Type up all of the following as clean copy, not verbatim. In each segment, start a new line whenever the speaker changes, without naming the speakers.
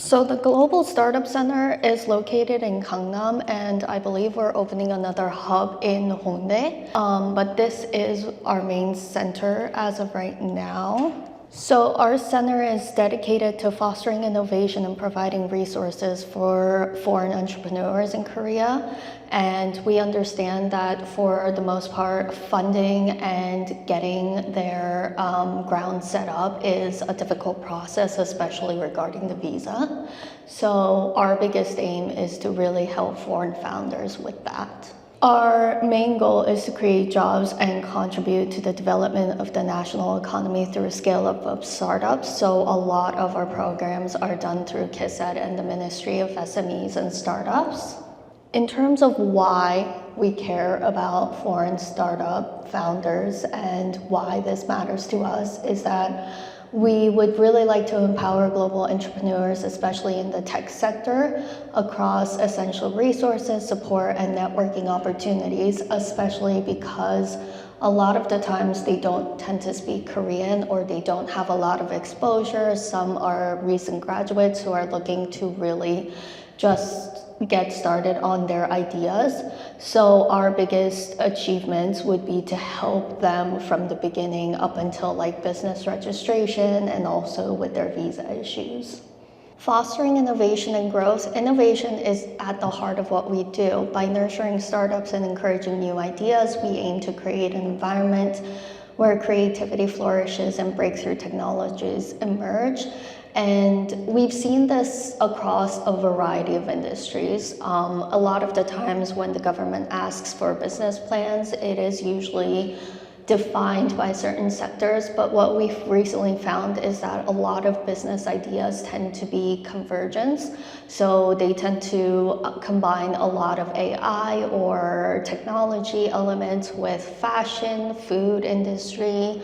So the Global Startup Center is located in Gangnam, and I believe we're opening another hub in Hongdae. But this is our main center as of right now. So our center is dedicated to fostering innovation and providing resources for foreign entrepreneurs in Korea. And we understand that for the most part, funding and getting their ground set up is a difficult process, especially regarding the visa. So our biggest aim is to really help foreign founders with that. Our main goal is to create jobs and contribute to the development of the national economy through scale-up of startups. So a lot of our programs are done through KISET and the Ministry of SMEs and Startups. In terms of why we care about foreign startup founders and why this matters to us is that we would really like to empower global entrepreneurs, especially in the tech sector, across essential resources, support, and networking opportunities, especially because a lot of the times they don't tend to speak Korean or they don't have a lot of exposure. Some are recent graduates who are looking to really just get started on their ideas. So our biggest achievements would be to help them from the beginning up until like business registration and also with their visa issues. Fostering innovation and growth. Innovation is at the heart of what we do. By nurturing startups and encouraging new ideas, we aim to create an environment where creativity flourishes and breakthrough technologies emerge. And we've seen this across a variety of industries. A lot of the times when the government asks for business plans, it is usually defined by certain sectors, but what we've recently found is that a lot of business ideas tend to be convergence. So they tend to combine a lot of AI or technology elements with fashion, food industry,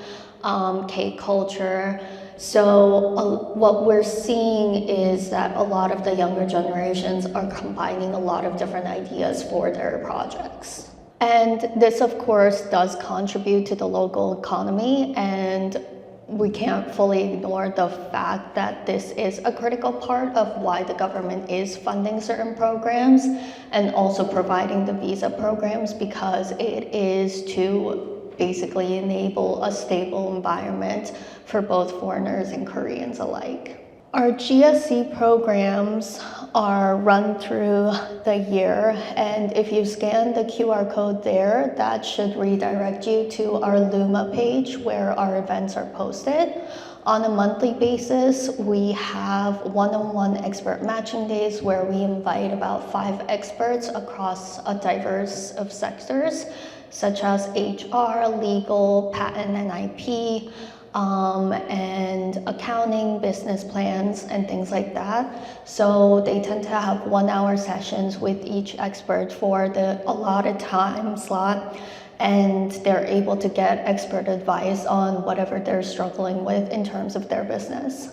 K-culture. So what we're seeing is that a lot of the younger generations are combining a lot of different ideas for their projects. And this, of course, does contribute to the local economy, and we can't fully ignore the fact that this is a critical part of why the government is funding certain programs and also providing the visa programs, because it is to basically enable a stable environment for both foreigners and Koreans alike. Our GSC programs are run through the year, and if you scan the QR code there, that should redirect you to our Luma page where our events are posted. On a monthly basis, we have one-on-one expert matching days where we invite about 5 experts across a diverse of sectors, such as HR, legal, patent and IP, and accounting, business plans, and things like that. So they tend to have 1-hour sessions with each expert for the allotted time slot, and they're able to get expert advice on whatever they're struggling with in terms of their business.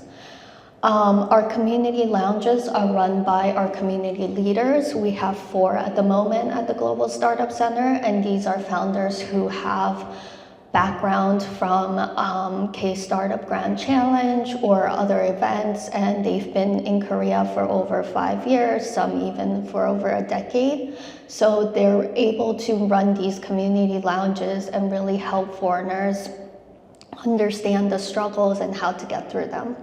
Our community lounges are run by our community leaders. We have 4 at the moment at the Global Startup Center, and these are founders who have background from K-Startup Grand Challenge or other events, and they've been in Korea for over 5 years, some even for over a decade. So they're able to run these community lounges and really help foreigners understand the struggles and how to get through them.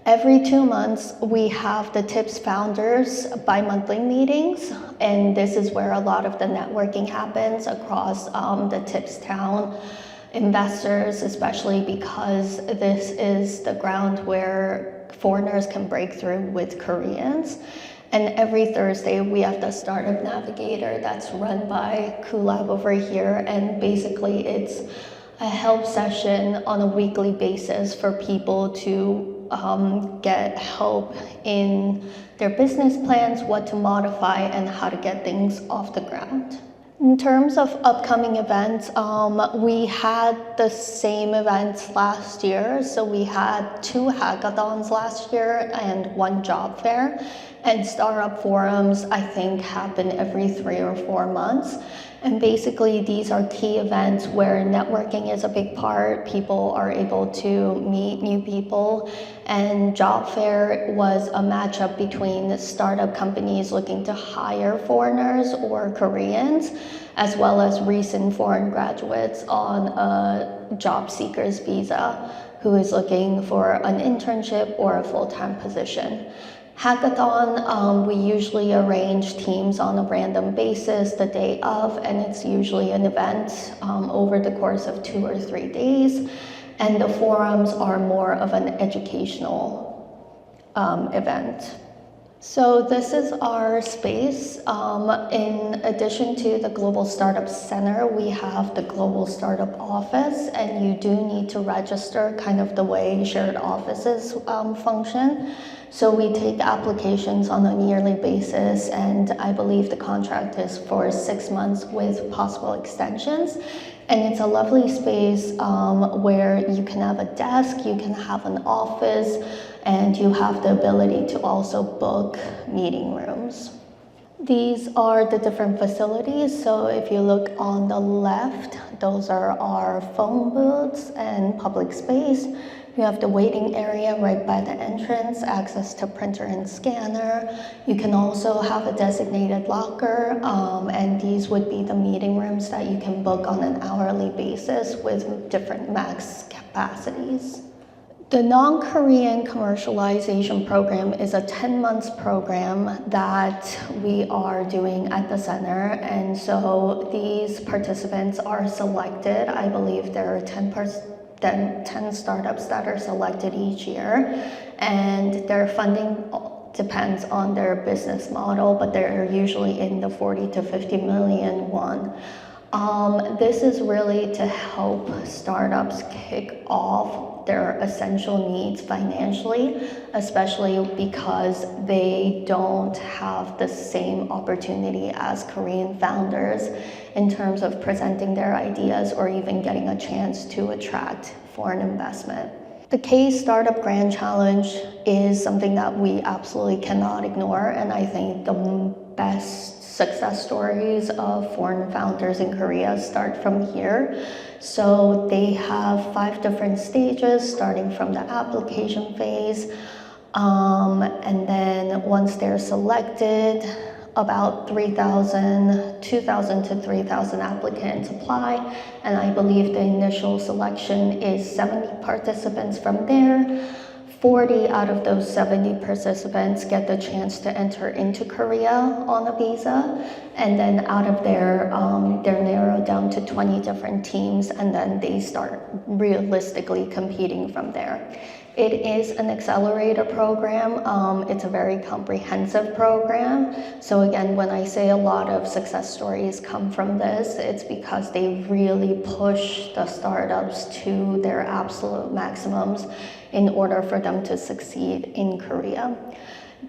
Every 2 months, we have the TIPS Founders bi-monthly meetings, and this is where a lot of the networking happens across the TIPS town investors, especially because this is the ground where foreigners can break through with Koreans. And every Thursday, we have the Startup Navigator that's run by Kulab over here, and basically it's a help session on a weekly basis for people to get help in their business plans, what to modify, and how to get things off the ground. In terms of upcoming events, we had the same events last year. So we had 2 hackathons last year and 1 job fair. And startup forums, I think, happen every 3 or 4 months. And basically, these are key events where networking is a big part. People are able to meet new people. And job fair was a matchup between startup companies looking to hire foreigners or Koreans, as well as recent foreign graduates on a job seeker's visa who is looking for an internship or a full-time position. Hackathon, we usually arrange teams on a random basis the day of, and it's usually an event over the course of 2 or 3 days. And the forums are more of an educational event. So this is our space. In addition to the Global Startup Center, we have the Global Startup Office, and you do need to register kind of the way shared offices function. So we take applications on a yearly basis, and I believe the contract is for 6 months with possible extensions. And it's a lovely space where you can have a desk, you can have an office, and you have the ability to also book meeting rooms. These are the different facilities. So if you look on the left, those are our phone booths and public space. You have the waiting area right by the entrance, access to printer and scanner. You can also have a designated locker, and these would be the meeting rooms that you can book on an hourly basis with different max capacities. The non-Korean commercialization program is a 10 months program that we are doing at the center. And so these participants are selected. I believe there are 10 startups that are selected each year. And their funding depends on their business model, but they're usually in the 40 to 50 million won. This is really to help startups kick off their essential needs financially, especially because they don't have the same opportunity as Korean founders in terms of presenting their ideas or even getting a chance to attract foreign investment. The K Startup Grand Challenge is something that we absolutely cannot ignore, and I think the best success stories of foreign founders in Korea start from here. So they have 5 different stages, starting from the application phase. And then once they're selected, about 2,000 to 3,000 applicants apply. And I believe the initial selection is 70 participants from there. 40 out of those 70 participants get the chance to enter into Korea on a visa. And then out of there, they're narrowed down to 20 different teams, and then they start realistically competing from there. It is an accelerator program. It's a very comprehensive program. So again, when I say a lot of success stories come from this, it's because they really push the startups to their absolute maximums in order for them to succeed in Korea.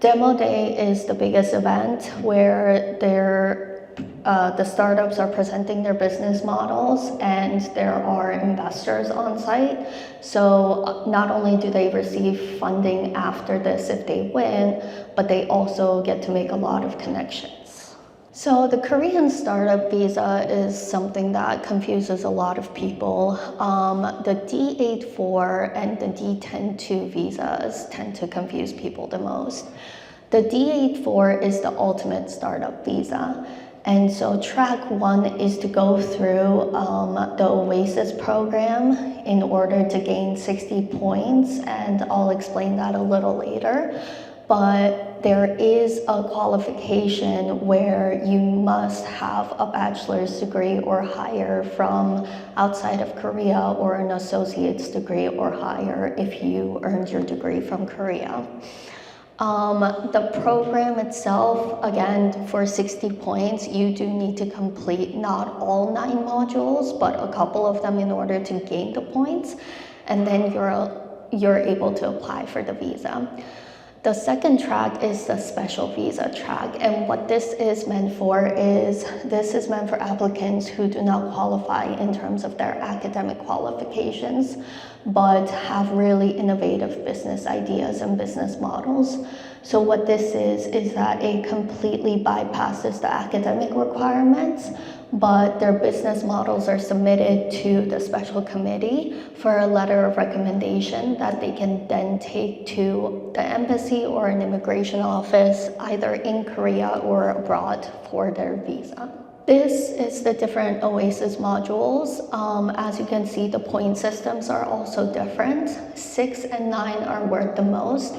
Demo Day is the biggest event where the startups are presenting their business models, and there are investors on site. So not only do they receive funding after this if they win, but they also get to make a lot of connections. So the Korean startup visa is something that confuses a lot of people. The D8-4 and the D10-2 visas tend to confuse people the most. The D8-4 is the ultimate startup visa. And so track 1 is to go through the Oasis program in order to gain 60 points, and I'll explain that a little later. But there is a qualification where you must have a bachelor's degree or higher from outside of Korea, or an associate's degree or higher if you earned your degree from Korea. The program itself, again, for 60 points, you do need to complete not all 9 modules, but a couple of them in order to gain the points, and then you're able to apply for the visa. The second track is the special visa track, and what this is meant for is, this is meant for applicants who do not qualify in terms of their academic qualifications, but have really innovative business ideas and business models. So what this is that it completely bypasses the academic requirements, but their business models are submitted to the special committee for a letter of recommendation that they can then take to the embassy or an immigration office, either in Korea or abroad, for their visa. This is the different Oasis modules. As you can see, the point systems are also different. 6 and 9 are worth the most,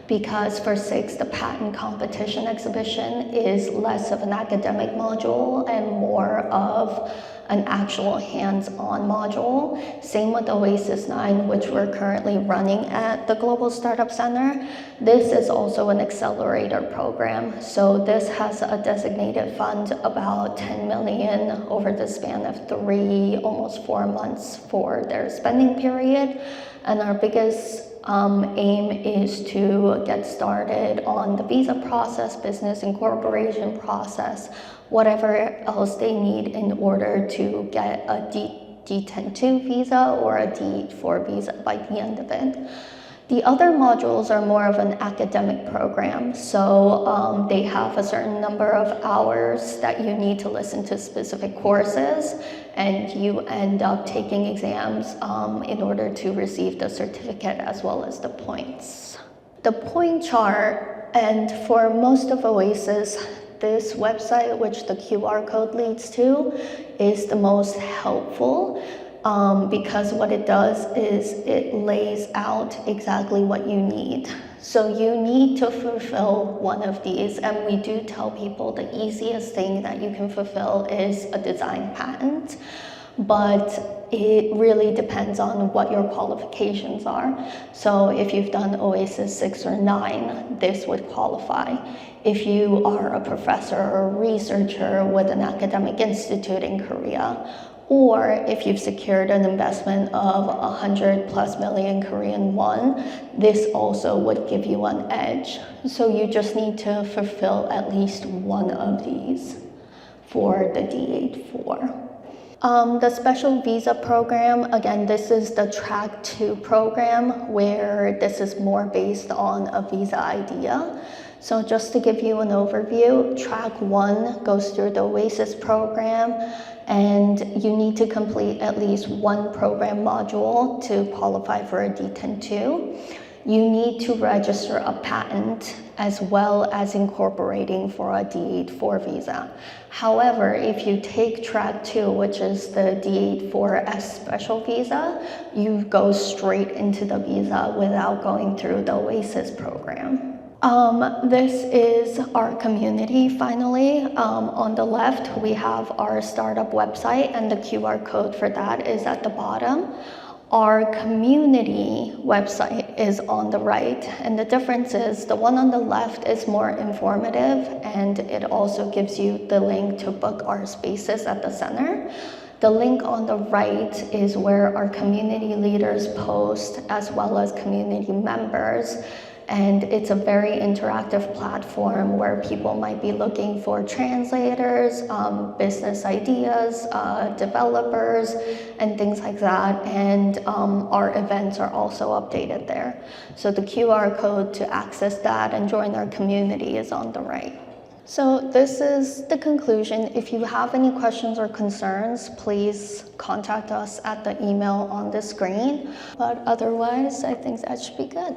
because for 6, the patent competition exhibition is less of an academic module and more of an actual hands-on module. Same with Oasis 9, which we're currently running at the Global Startup Center. This is also an accelerator program. So this has a designated fund, about 10 million over the span of 3, almost 4 months for their spending period. And our biggest aim is to get started on the visa process, business incorporation process, whatever else they need in order to get a D10-2 visa or a D8-4 visa by the end of it. The other modules are more of an academic program, so they have a certain number of hours that you need to listen to specific courses, and you end up taking exams in order to receive the certificate as well as the points. The point chart, and for most of Oasis, this website, which the QR code leads to, is the most helpful. Because what it does is it lays out exactly what you need. So you need to fulfill one of these, and we do tell people the easiest thing that you can fulfill is a design patent, but it really depends on what your qualifications are. So if you've done Oasis 6 or 9, this would qualify. If you are a professor or researcher with an academic institute in Korea, or if you've secured an investment of 100+ million Korean won, this also would give you an edge. So you just need to fulfill at least one of these for the D8-4. The special visa program, again, this is the track 2 program, where this is more based on a visa idea. So just to give you an overview, track 1 goes through the Oasis program, and you need to complete at least one program module to qualify for a D10-2. You need to register a patent as well as incorporating for a D8-4 visa. However, if you take track 2, which is the D8-4S special visa, you go straight into the visa without going through the Oasis program. This is our community finally. On the left, we have our startup website, and the QR code for that is at the bottom. Our community website is on the right, and the difference is the one on the left is more informative, and it also gives you the link to book our spaces at the center. The link on the right is where our community leaders post, as well as community members. And it's a very interactive platform where people might be looking for translators, business ideas, developers, and things like that. And our events are also updated there. So the QR code to access that and join our community is on the right. So this is the conclusion. If you have any questions or concerns, please contact us at the email on the screen. But otherwise, I think that should be good.